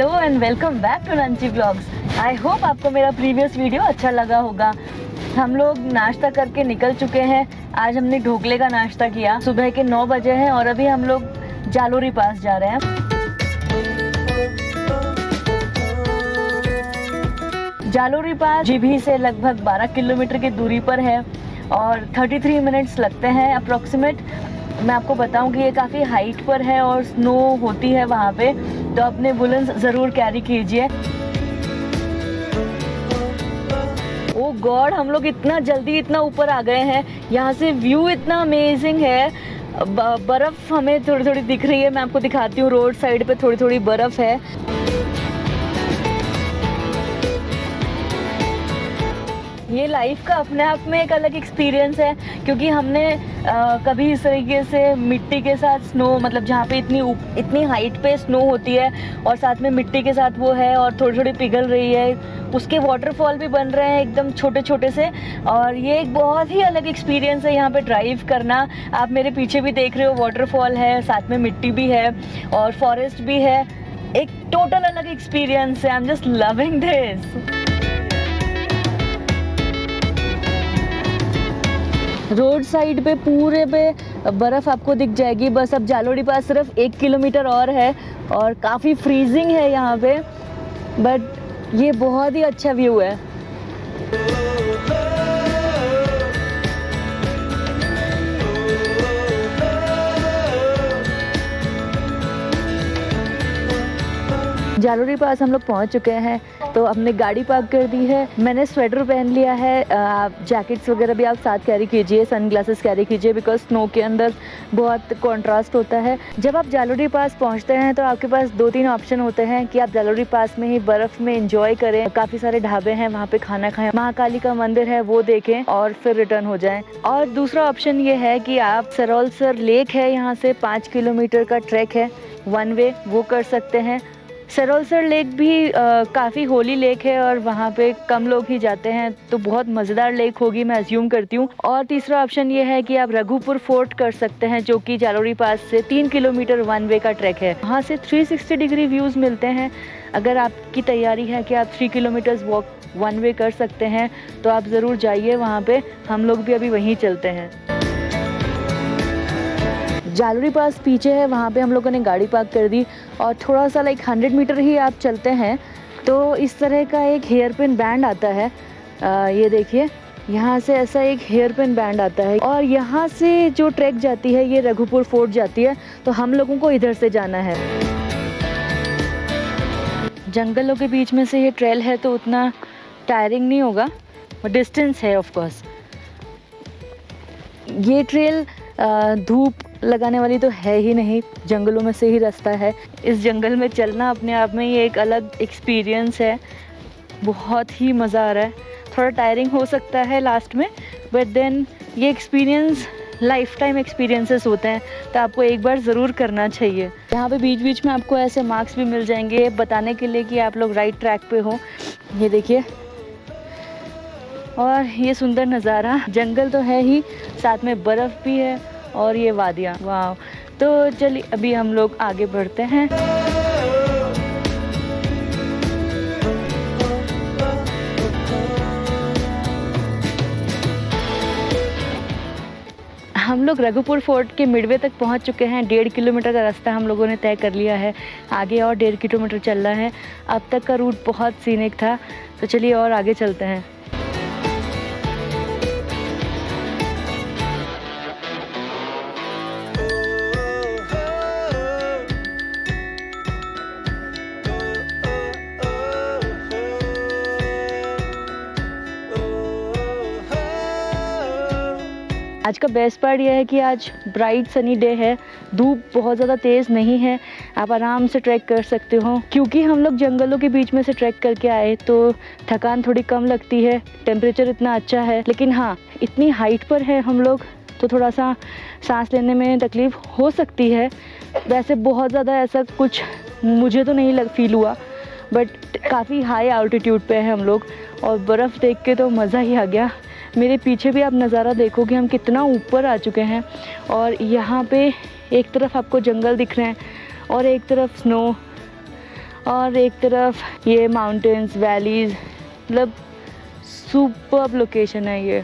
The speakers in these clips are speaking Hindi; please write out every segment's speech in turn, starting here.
Hello and welcome back to नंची ब्लॉग्स। आई होप आपको मेरा प्रीवियस वीडियो अच्छा लगा होगा। हम लोग नाश्ता करके निकल चुके हैं। आज हमने ढोकले का नाश्ता किया। सुबह के 9 बजे हैं और अभी हम लोग जालोरी पास जा रहे हैं। जालोरी पास जीभी से लगभग 12 किलोमीटर की दूरी पर है और 33 मिनट्स लगते हैं अप्रॉक्सीमेट। मैं आपको बताऊं कि ये काफ़ी हाइट पर है और स्नो होती है वहाँ पे, तो अपने वुलन ज़रूर कैरी कीजिए। ओ गॉड, हम लोग इतना जल्दी इतना ऊपर आ गए हैं। यहाँ से व्यू इतना अमेजिंग है। बर्फ़ हमें थोड़ी थोड़ी दिख रही है। मैं आपको दिखाती हूँ, रोड साइड पे थोड़ी थोड़ी बर्फ़ है। ये लाइफ का अपने आप में एक अलग एक्सपीरियंस है, क्योंकि हमने कभी इस तरीके से मिट्टी के साथ स्नो, मतलब जहाँ पे इतनी हाइट पे स्नो होती है और साथ में मिट्टी के साथ वो है और थोड़ी थोड़ी पिघल रही है, उसके वाटरफॉल भी बन रहे हैं एकदम छोटे छोटे से। और ये एक बहुत ही अलग एक्सपीरियंस है यहाँ पे ड्राइव करना। आप मेरे पीछे भी देख रहे हो, वाटरफॉल है, साथ में मिट्टी भी है और फॉरेस्ट भी है। एक टोटल अलग एक्सपीरियंस है। I am just loving this. Road side पे पूरे पे बर्फ़ आपको दिख जाएगी। बस अब जालोरी पास सिर्फ 1 किलोमीटर और है और काफ़ी फ्रीजिंग है यहाँ पे, बट ये बहुत ही अच्छा व्यू है। जालोरी पास हम लोग पहुँच चुके हैं, तो हमने गाड़ी पार्क कर दी है। मैंने स्वेटर पहन लिया है। आप जैकेट्स वगैरह भी आप साथ कैरी कीजिए, सनग्लासेस कैरी कीजिए, बिकॉज स्नो के अंदर बहुत कंट्रास्ट होता है। जब आप जालोरी पास पहुंचते हैं तो आपके पास 2-3 ऑप्शन होते हैं कि आप जालोरी पास में ही बर्फ़ में एंजॉय करें। काफ़ी सारे ढाबे हैं, वहाँ पे खाना खाएं, महाकाली का मंदिर है वो देखें और फिर रिटर्न हो जाएं। और दूसरा ऑप्शन ये है कि आप सरोलसर लेक है, यहाँ से 5 किलोमीटर का ट्रैक है, 1 वे, वो कर सकते हैं। सरोलसर लेक भी काफ़ी होली लेक है और वहाँ पे कम लोग ही जाते हैं, तो बहुत मज़ेदार लेक होगी मैं अज्यूम करती हूँ। और तीसरा ऑप्शन ये है कि आप रघुपुर फोर्ट कर सकते हैं, जो कि जालोरी पास से 3 किलोमीटर 1 वे का ट्रैक है। वहाँ से 360 डिग्री व्यूज़ मिलते हैं। अगर आपकी तैयारी है कि आप 3 किलोमीटर्स वॉक 1 वे कर सकते हैं तो आप ज़रूर जाइए वहाँ पर। हम लोग भी अभी वहीं चलते हैं। जालोरी पास पीछे है, वहाँ पे हम लोगों ने गाड़ी पार्क कर दी और थोड़ा सा 100 मीटर ही आप चलते हैं तो इस तरह का एक हेयर पिन बैंड आता है। ये देखिए, यहाँ से ऐसा एक हेयर पिन बैंड आता है और यहाँ से जो ट्रैक जाती है ये रघुपुर फोर्ट जाती है, तो हम लोगों को इधर से जाना है। जंगलों के बीच में से ये ट्रेल है तो उतना टायरिंग नहीं होगा, डिस्टेंस है ऑफ कोर्स। ये ट्रेल धूप लगाने वाली तो है ही नहीं, जंगलों में से ही रास्ता है। इस जंगल में चलना अपने आप में ये एक अलग एक्सपीरियंस है। बहुत ही मज़ा आ रहा है। थोड़ा टायरिंग हो सकता है लास्ट में, बट देन ये एक्सपीरियंस लाइफ टाइम एक्सपीरियंसेस होते हैं, तो आपको एक बार ज़रूर करना चाहिए। यहाँ पे बीच बीच में आपको ऐसे मार्क्स भी मिल जाएंगे बताने के लिए कि आप लोग राइट ट्रैक पे हो। ये देखिए, और ये सुंदर नज़ारा, जंगल तो है ही, साथ में बर्फ़ भी है और ये वादियाँ, वाह। तो चलिए अभी हम लोग आगे बढ़ते हैं। हम लोग रघुपुर फोर्ट के मिडवे तक पहुंच चुके हैं। 1.5 किलोमीटर का रास्ता हम लोगों ने तय कर लिया है। आगे और 1.5 किलोमीटर चलना है। अब तक का रूट बहुत सीनिक था, तो चलिए और आगे चलते हैं। आज का बेस्ट पार्ट यह है कि आज ब्राइट सनी डे है, धूप बहुत ज़्यादा तेज़ नहीं है, आप आराम से ट्रैक कर सकते हो। क्योंकि हम लोग जंगलों के बीच में से ट्रैक करके आए तो थकान थोड़ी कम लगती है। टेम्परेचर इतना अच्छा है, लेकिन हाँ, इतनी हाइट पर है हम लोग तो थोड़ा सा सांस लेने में तकलीफ़ हो सकती है। वैसे बहुत ज़्यादा ऐसा कुछ मुझे तो नहीं फील हुआ, बट काफ़ी हाई आल्टीट्यूड पे है हम लोग और बर्फ़ देख के तो मज़ा ही आ गया। मेरे पीछे भी आप नज़ारा देखोगे हम कितना ऊपर आ चुके हैं और यहाँ पे एक तरफ आपको जंगल दिख रहे हैं और एक तरफ स्नो और एक तरफ ये माउंटेन्स, वैलीज, मतलब सुपर्ब लोकेशन है ये।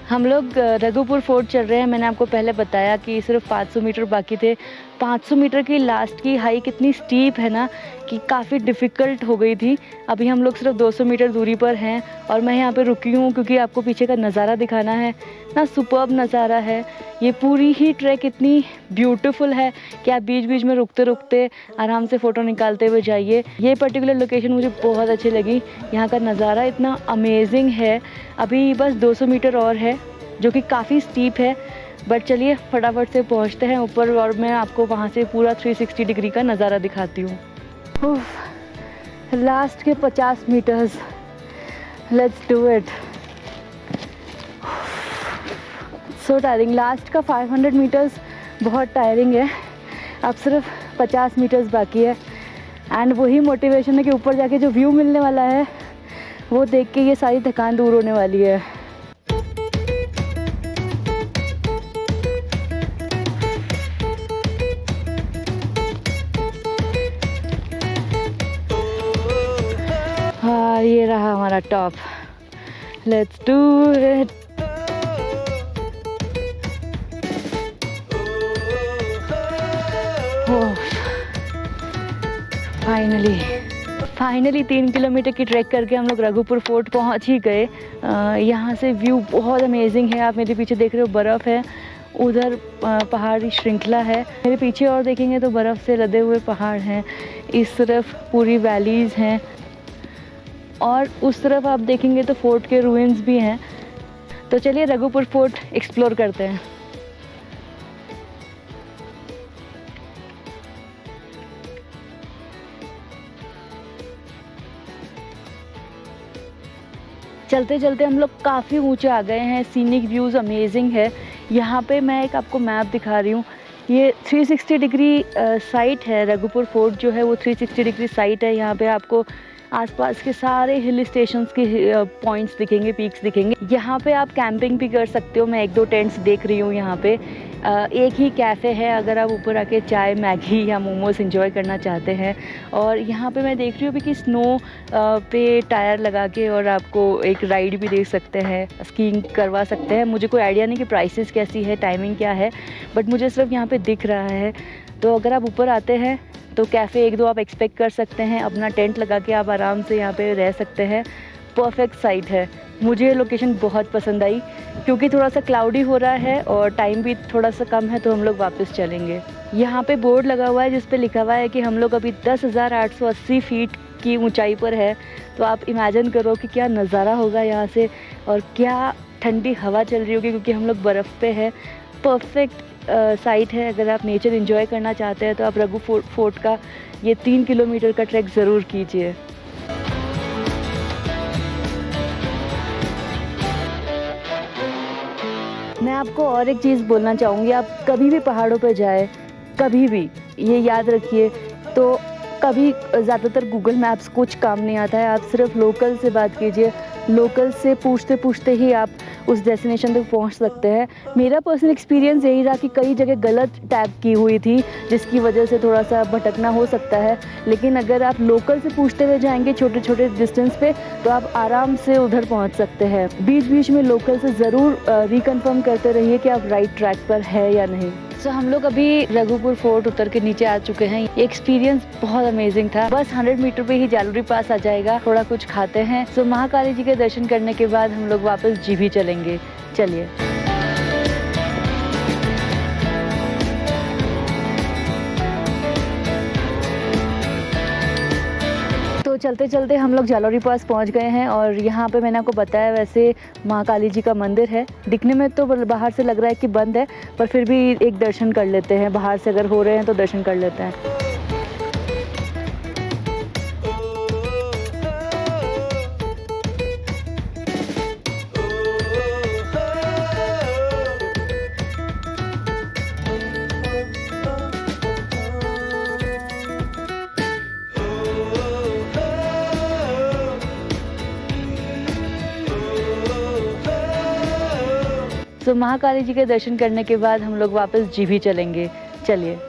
हम लोग रघुपुर फोर्ट चल रहे हैं। मैंने आपको पहले बताया कि सिर्फ 500 मीटर बाकी थे। 500 मीटर की लास्ट की हाइक इतनी स्टीप है ना कि काफ़ी डिफ़िकल्ट हो गई थी। अभी हम लोग सिर्फ 200 मीटर दूरी पर हैं और मैं यहाँ पे रुकी हूँ क्योंकि आपको पीछे का नज़ारा दिखाना है ना। सुपर्ब नज़ारा है। ये पूरी ही ट्रैक इतनी ब्यूटीफुल है कि आप बीच बीच में रुकते रुकते आराम से फ़ोटो निकालते हुए जाइए। ये पर्टिकुलर लोकेशन मुझे बहुत अच्छी लगी। यहाँ का नज़ारा इतना अमेजिंग है। अभी बस 200 मीटर और है जो कि काफ़ी स्टीप है, बट चलिए फटाफट से पहुँचते हैं ऊपर और मैं आपको वहाँ से पूरा 360 डिग्री का नज़ारा दिखाती हूँ। लास्ट के 50 metres, let's do it. So tiring. Last का 500 मीटर्स बहुत टायरिंग है। अब सिर्फ 50 मीटर्स बाकी है एंड वही मोटिवेशन है कि ऊपर जाके जो व्यू मिलने वाला है वो देख के ये सारी थकान दूर होने वाली है। हाँ, ये रहा हमारा top. Let's do it. Finally 3 kilometre की ट्रैक करके हम लोग रघुपुर फोर्ट पहुंच ही गए। यहाँ से व्यू बहुत अमेजिंग है। आप मेरे पीछे देख रहे हो बर्फ़ है, उधर पहाड़ी श्रृंखला है। मेरे पीछे और देखेंगे तो बर्फ़ से लदे हुए पहाड़ हैं। इस तरफ पूरी वैलीज़ हैं और उस तरफ आप देखेंगे तो फोर्ट के रूइंस भी हैं। तो चलिए रघुपुर फोर्ट एक्सप्लोर करते हैं। चलते चलते हम लोग काफ़ी ऊंचे आ गए हैं। सीनिक व्यूज़ अमेजिंग है। यहाँ पे मैं एक आपको मैप दिखा रही हूँ। ये 360 डिग्री साइट है। रघुपुर फोर्ट जो है वो 360 डिग्री साइट है। यहाँ पे आपको आसपास के सारे हिल स्टेशंस के पॉइंट्स दिखेंगे, पीक्स दिखेंगे। यहाँ पे आप कैंपिंग भी कर सकते हो। मैं 1-2 टेंट्स देख रही हूँ यहाँ पे। एक ही कैफ़े है अगर आप ऊपर आके चाय, मैगी या मोमोज एंजॉय करना चाहते हैं। और यहाँ पे मैं देख रही हूँ भी कि स्नो पे टायर लगा के और आपको एक राइड भी दे सकते हैं, स्कीइंग करवा सकते हैं। मुझे कोई आइडिया नहीं कि प्राइसेस कैसी है, टाइमिंग क्या है, बट मुझे सिर्फ यहाँ पे दिख रहा है। तो अगर आप ऊपर आते हैं तो कैफ़े 1-2 आप एक्सपेक्ट कर सकते हैं। अपना टेंट लगा के आप आराम से यहाँ पे रह सकते हैं। परफेक्ट साइट है। मुझे ये लोकेशन बहुत पसंद आई क्योंकि थोड़ा सा क्लाउडी हो रहा है और टाइम भी थोड़ा सा कम है, तो हम लोग वापस चलेंगे। यहाँ पे बोर्ड लगा हुआ है जिस पे लिखा हुआ है कि हम लोग अभी 10,880 फीट की ऊंचाई पर है। तो आप इमेजिन करो कि क्या नज़ारा होगा यहाँ से और क्या ठंडी हवा चल रही होगी क्योंकि हम लोग बर्फ़ पे है। परफेक्ट साइट है। अगर आप नेचर एंजॉय करना चाहते हैं तो आप रघुपुर फोर्ट का ये 3 किलोमीटर का ट्रैक ज़रूर कीजिए। मैं आपको और एक चीज़ बोलना चाहूँगी। आप कभी भी पहाड़ों पर जाए, कभी भी ये याद रखिए, तो कभी ज़्यादातर गूगल मैप्स कुछ काम नहीं आता है। आप सिर्फ लोकल से बात कीजिए। लोकल से पूछते पूछते ही आप उस डेस्टिनेशन तक पहुंच सकते हैं। मेरा पर्सनल एक्सपीरियंस यही रहा कि कई जगह गलत टैग की हुई थी जिसकी वजह से थोड़ा सा भटकना हो सकता है। लेकिन अगर आप लोकल से पूछते हुए जाएंगे छोटे छोटे डिस्टेंस पे तो आप आराम से उधर पहुंच सकते हैं। बीच बीच में लोकल से ज़रूर रिकन्फर्म करते रहिए कि आप राइट ट्रैक पर है या नहीं। सो हम लोग अभी रघुपुर फोर्ट उतर के नीचे आ चुके हैं। ये एक्सपीरियंस बहुत अमेजिंग था। बस 100 मीटर पे ही जालोरी पास आ जाएगा। थोड़ा कुछ खाते हैं। सो महाकाली जी के दर्शन करने के बाद हम लोग वापस जीभी चलेंगे। चलिए। तो चलते चलते हम लोग जालोरी पास पहुंच गए हैं और यहाँ पे मैंने आपको बताया वैसे महाकाली जी का मंदिर है। दिखने में तो बाहर से लग रहा है कि बंद है, पर फिर भी एक दर्शन कर लेते हैं। बाहर से अगर हो रहे हैं तो दर्शन कर लेते हैं। सो महाकाली जी के दर्शन करने के बाद हम लोग वापस जीभी चलेंगे। चलिए।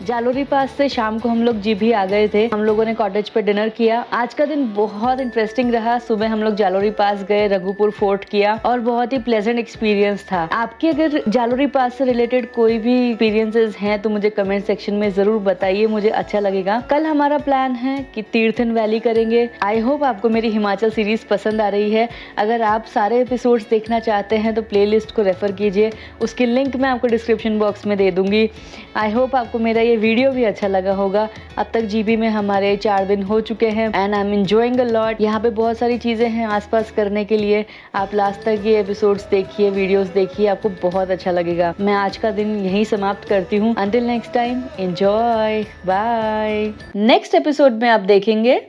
जालोरी पास से शाम को हम लोग जीभी आ गए थे। हम लोगों ने कॉटेज पे डिनर किया। आज का दिन बहुत इंटरेस्टिंग रहा। सुबह हम लोग जालोरी पास गए, रघुपुर फोर्ट किया और बहुत ही प्लेजेंट एक्सपीरियंस था। आपके अगर जालोरी पास से रिलेटेड कोई भी एक्सपीरियंसेस हैं तो मुझे कमेंट सेक्शन में जरूर बताइए, मुझे अच्छा लगेगा। कल हमारा प्लान है कि तीर्थन वैली करेंगे। आई होप आपको मेरी हिमाचल सीरीज पसंद आ रही है। अगर आप सारे एपिसोड्स देखना चाहते हैं तो प्लेलिस्ट को रेफर कीजिए, उसकी लिंक मैं आपको डिस्क्रिप्शन बॉक्स में दे दूंगी। आई होप आपको मेरा ये वीडियो भी अच्छा लगा होगा। अब तक जीबी में हमारे 4 दिन हो चुके हैं and I am enjoying a lot. यहाँ पे बहुत सारी चीजें हैं आसपास करने के लिए। आप लास्ट तक ये एपिसोड्स देखिए, वीडियोस देखिए, आपको बहुत अच्छा लगेगा। मैं आज का दिन यहीं समाप्त करती हूँ। Until next time, enjoy, bye. Next episode में आप देखेंगे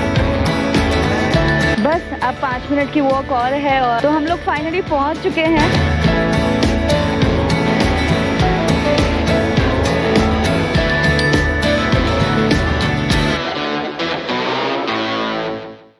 बस अब 5 मिनट की वॉक और है और तो हम लोग फाइनली पहुंच चुके हैं